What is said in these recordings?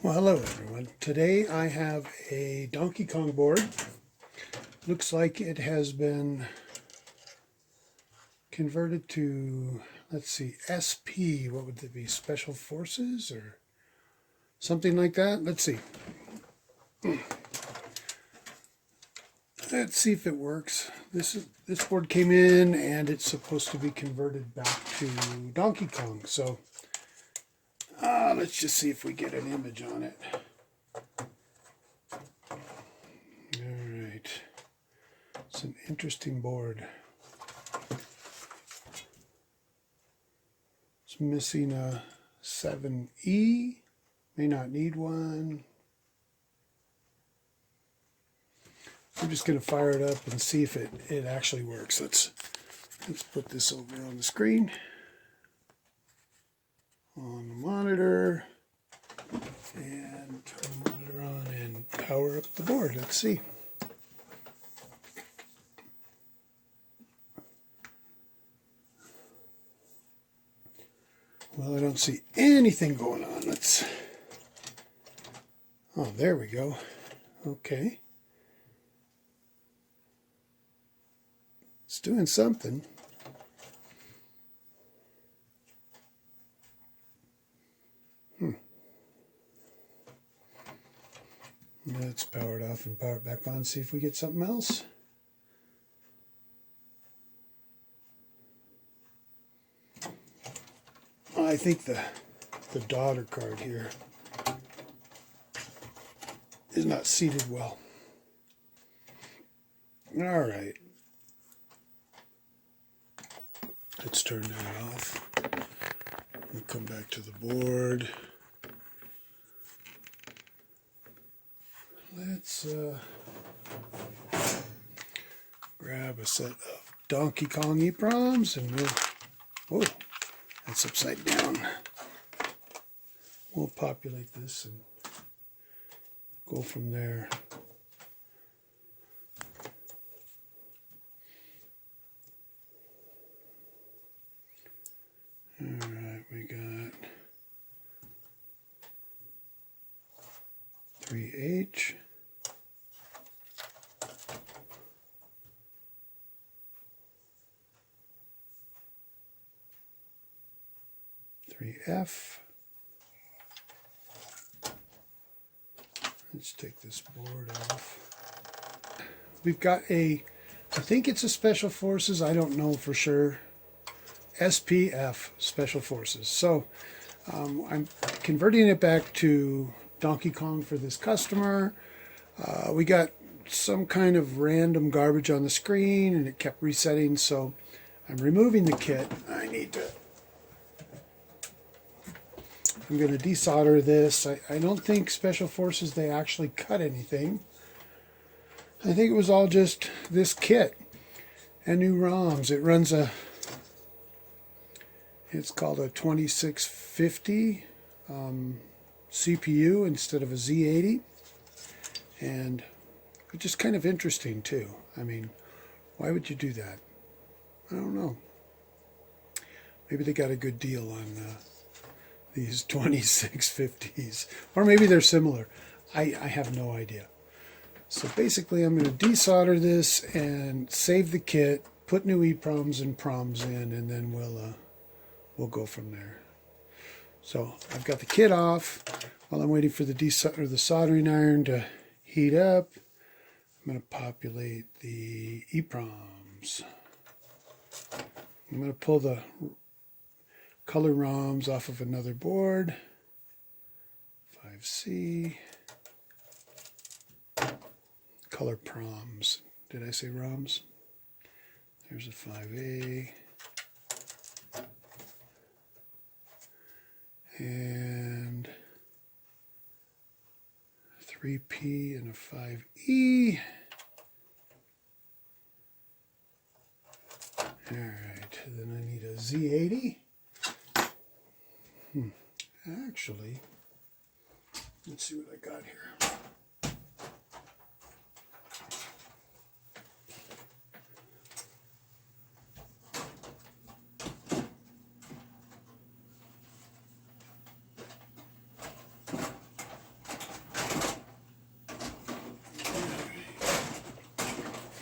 Well, hello everyone. Today I have a Donkey Kong board. Looks like it has been converted to, let's see, SP. What would it be? Special Forces or something like that? Let's see. Let's see if it works. This board came in and it's supposed to be converted back to Donkey Kong. So let's just see if we get an image on it. Alright. It's an interesting board. It's missing a 7E. May not need one. I'm just going to fire it up and see if it actually works. Let's put this over on the screen. On the monitor. And turn the monitor on and power up the board. Let's see. Well, I don't see anything going on. Oh, there we go. Okay. It's doing something. Let's power it off and power it back on, see if we get something else. I think the daughter card here is not seated well. All right. Let's turn that off. We'll come back to the board. Let's grab a set of Donkey Kong EEPROMs and whoa, that's upside down. We'll populate this and go from there. Alright, we got 3H. F. Let's take this board off. We've got I think it's a Special Forces, I don't know for sure. SPF, Special Forces. So I'm converting it back to Donkey Kong for this customer. We got some kind of random garbage on the screen and it kept resetting, so I'm removing the kit. I'm going to desolder this. I don't think Special Forces, they actually cut anything. I think it was all just this kit and new ROMs. It runs it's called a 2650 CPU instead of a Z80. And it's just kind of interesting too. I mean, why would you do that? I don't know. Maybe they got a good deal on these 2650s, or maybe they're similar. I have no idea. So basically I'm going to desolder this and save the kit, put new EEPROMs and PROMs in, and then we'll go from there. So I've got the kit off. While I'm waiting for the soldering iron to heat up, I'm going to populate the EEPROMs. I'm going to pull the color ROMs off of another board. 5C. Color PROMs. Did I say ROMs? There's a 5A. And 3P and a 5E. Alright, then I need a Z80. Actually, let's see what I got here.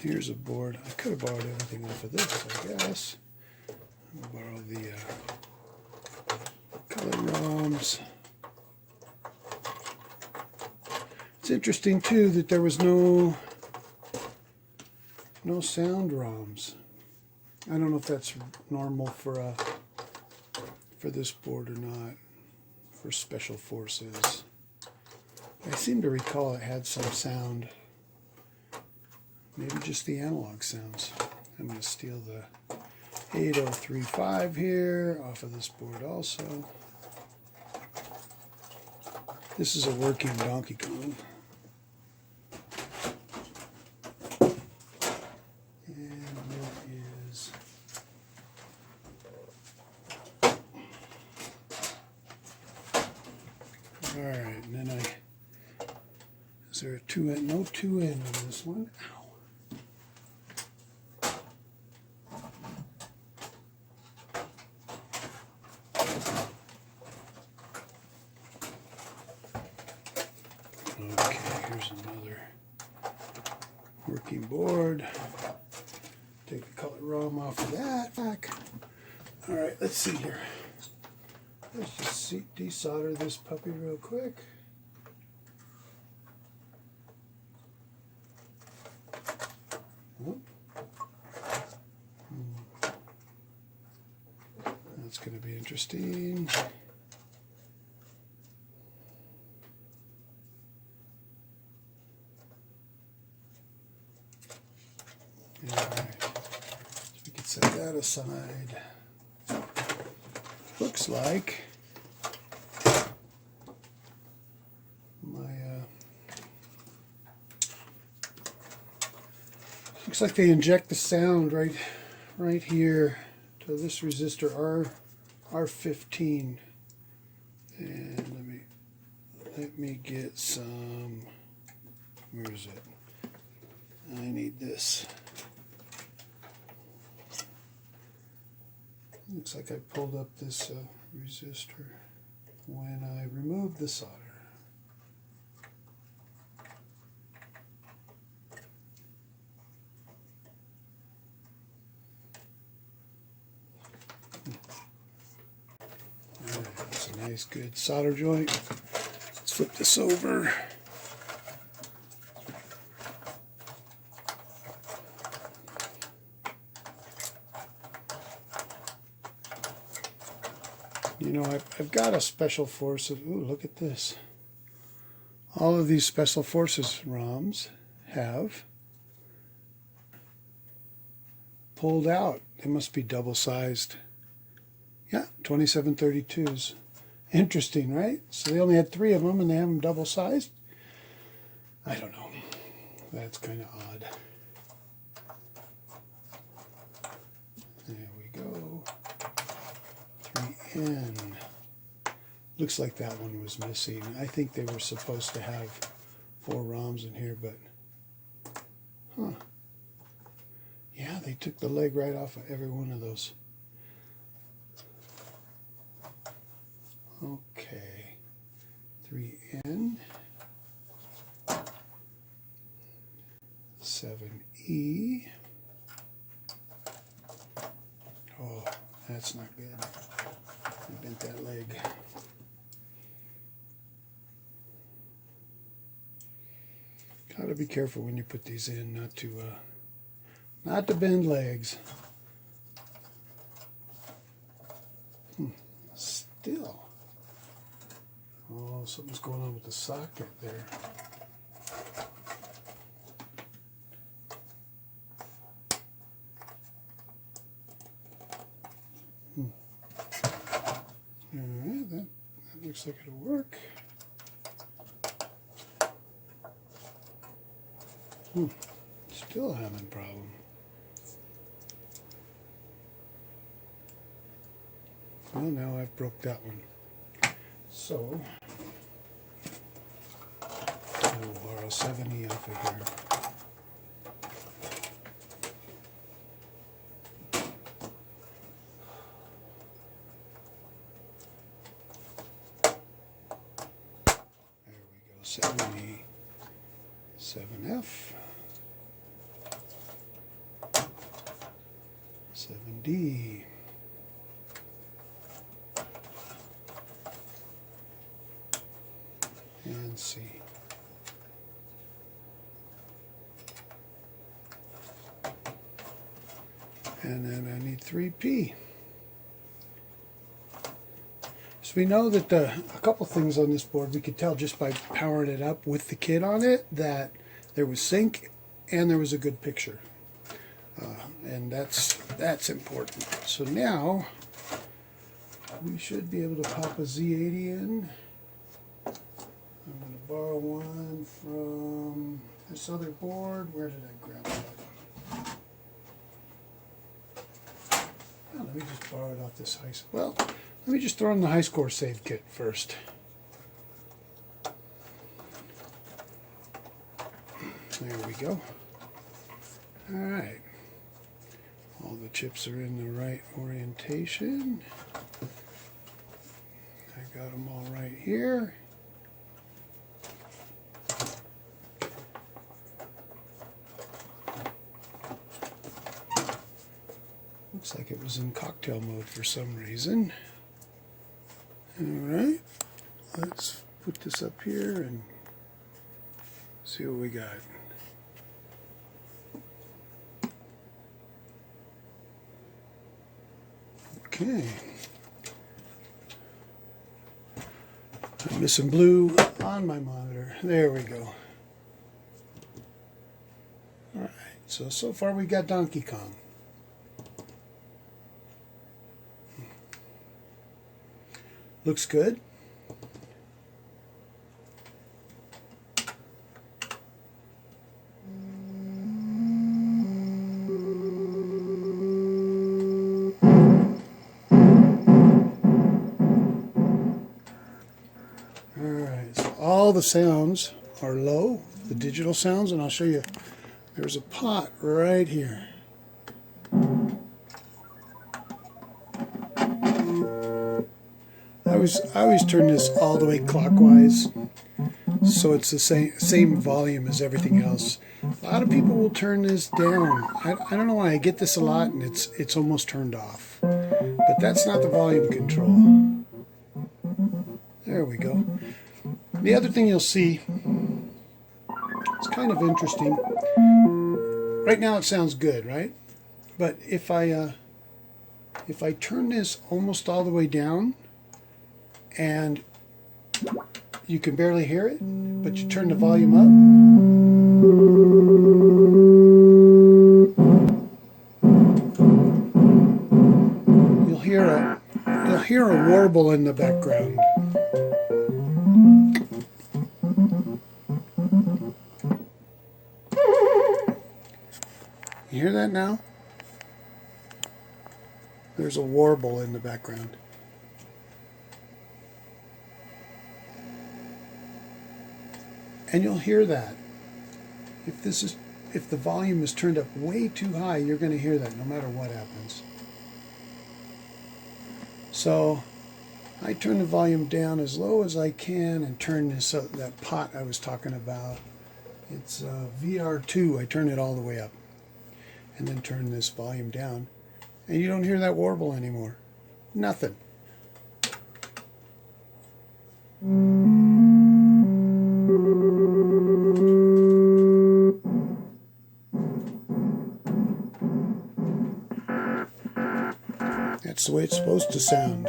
Here's a board. I could have borrowed everything off of this, I guess. I'll borrow the color ROMs. It's interesting too that there was no sound ROMs. I don't know if that's normal for this board or not, for Special Forces. I seem to recall it had some sound. Maybe just the analog sounds. I'm going to steal the 8035 here off of this board also. This is a working Donkey Kong. And there is alright, and then is there a 2N? No 2N on this one. Ow. Okay, here's another working board. Take the color ROM off of that. Back. Alright, let's see here. Let's just desolder this puppy real quick. Oh. That's going to be interesting. Alright, so we can set that aside. Looks like looks like they inject the sound right here to this resistor R15. And let me get some. Where is it? I need this. Looks like I pulled up this resistor when I removed the solder. Alright, that's a nice good solder joint. Let's flip this over. You know, I've got a Special Forces. Ooh, look at this. All of these Special Forces ROMs have pulled out. They must be double-sized. Yeah, 2732s. Interesting, right? So they only had 3 of them and they have them double-sized? I don't know. That's kind of odd. There we go. 3N. Looks like that one was missing. I think they were supposed to have 4 ROMs in here, but huh. Yeah, they took the leg right off of every one of those. Okay. 3N. 7E. Oh, that's not good. I bent that leg. Gotta be careful when you put these in, not to bend legs. Still. Oh, something's going on with the socket there. Alright, that looks like it'll work. Still having a problem. Well, now I've broke that one. So, I'll borrow 7E off of here. There we go, 7E, 7F. 7D. And C. And then I need 3P. So we know that a couple things on this board, we could tell just by powering it up with the kit on it, that there was sync and there was a good picture. And that's important. So now we should be able to pop a Z80 in. I'm going to borrow one from this other board. Where did I grab that? Oh, let me just borrow it off this high school. Well, let me just throw in the high score save kit first. There we go. All right. All the chips are in the right orientation. I got them all right here. Looks like it was in cocktail mode for some reason. All right, let's put this up here and see what we got. Okay. I'm missing blue on my monitor. There we go. All right, so far we got Donkey Kong. Looks good. Alright, so all the sounds are low, the digital sounds, and I'll show you. There's a pot right here. I always turn this all the way clockwise, so it's the same volume as everything else. A lot of people will turn this down. I don't know why. I get this a lot, and it's almost turned off. But that's not the volume control. There we go. The other thing you'll see, it's kind of interesting. Right now it sounds good, right? But if I turn this almost all the way down, and you can barely hear it, but you turn the volume up, you'll hear a warble in the background. You hear that now? There's a warble in the background. And you'll hear that. If the volume is turned up way too high, you're going to hear that no matter what happens. So I turn the volume down as low as I can and turn this up, that pot I was talking about. It's VR2. I turn it all the way up and then turn this volume down, and you don't hear that warble anymore. Nothing. That's the way it's supposed to sound.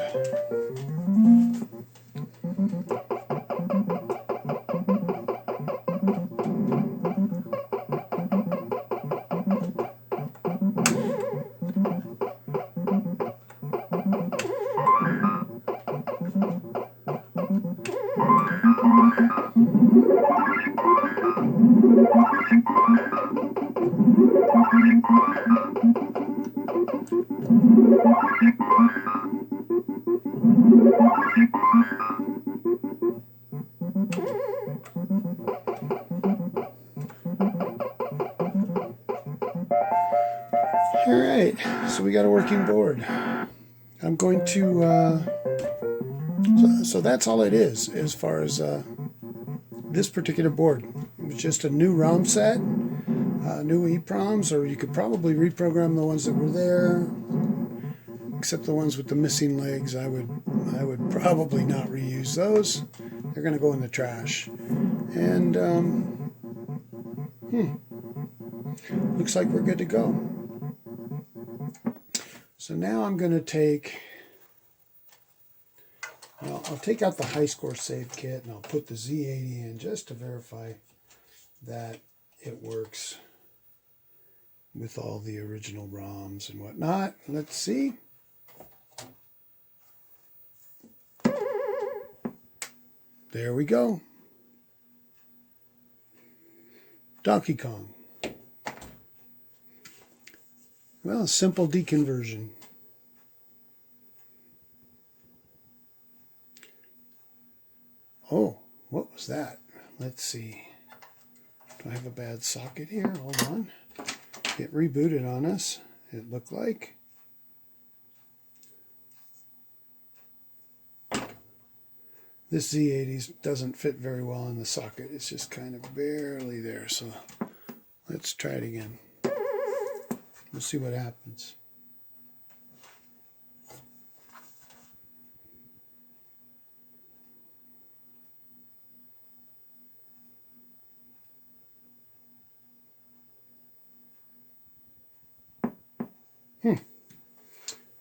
Alright, so we got a working board. I'm going to, so that's all it is as far as this particular board. It was just a new ROM set, new EEPROMs, or you could probably reprogram the ones that were there. except the ones with the missing legs. I would probably not reuse those. They're going to go in the trash. And looks like we're good to go. So now I'm going to take, well, I'll take out the high score save kit and I'll put the Z80 in just to verify that it works with all the original ROMs and whatnot. Let's see. There we go. Donkey Kong. Well, simple deconversion. Oh, what was that? Let's see. Do I have a bad socket here? Hold on. It rebooted on us, it looked like. This Z80 doesn't fit very well in the socket. It's just kind of barely there. So let's try it again. We'll see what happens.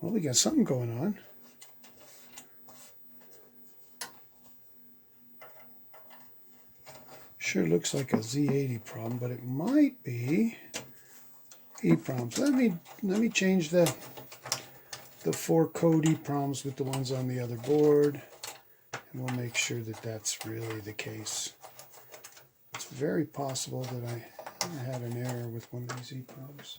Well, we got something going on. Sure looks like a Z80 problem, but it might be EEPROMs. Let me change the 4 code EEPROMs with the ones on the other board, and we'll make sure that that's really the case. It's very possible that I had an error with one of these EEPROMs.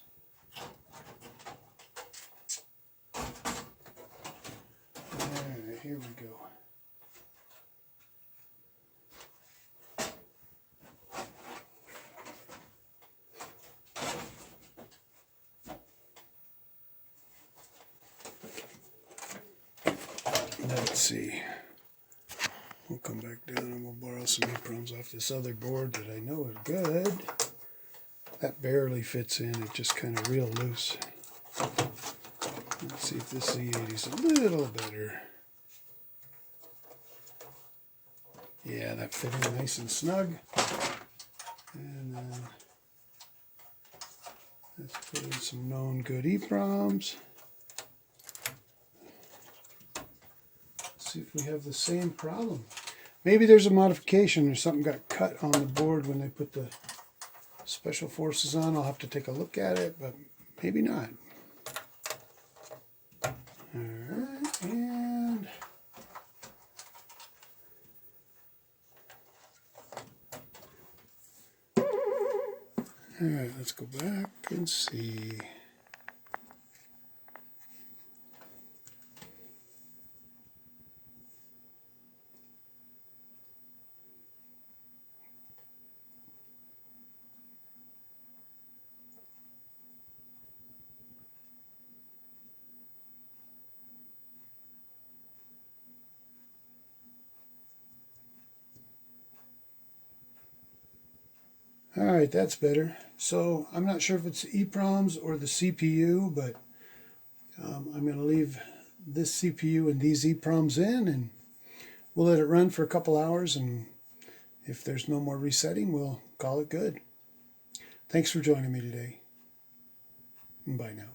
Alright, here we go. Let's see. We'll come back down and we'll borrow some EEPROMs off this other board that I know is good. That barely fits in, it just kind of real loose. Let's see if this Z80 is a little better. Yeah, that fit in nice and snug. And then let's put in some known good EEPROMs. See if we have the same problem. Maybe there's a modification or something got cut on the board when they put the special forces on. I'll have to take a look at it, but maybe not. Alright, and alright, let's go back and see. All right, that's better. So I'm not sure if it's EEPROMs or the CPU, but I'm going to leave this CPU and these EEPROMs in, and we'll let it run for a couple hours, and if there's no more resetting, we'll call it good. Thanks for joining me today. Bye now.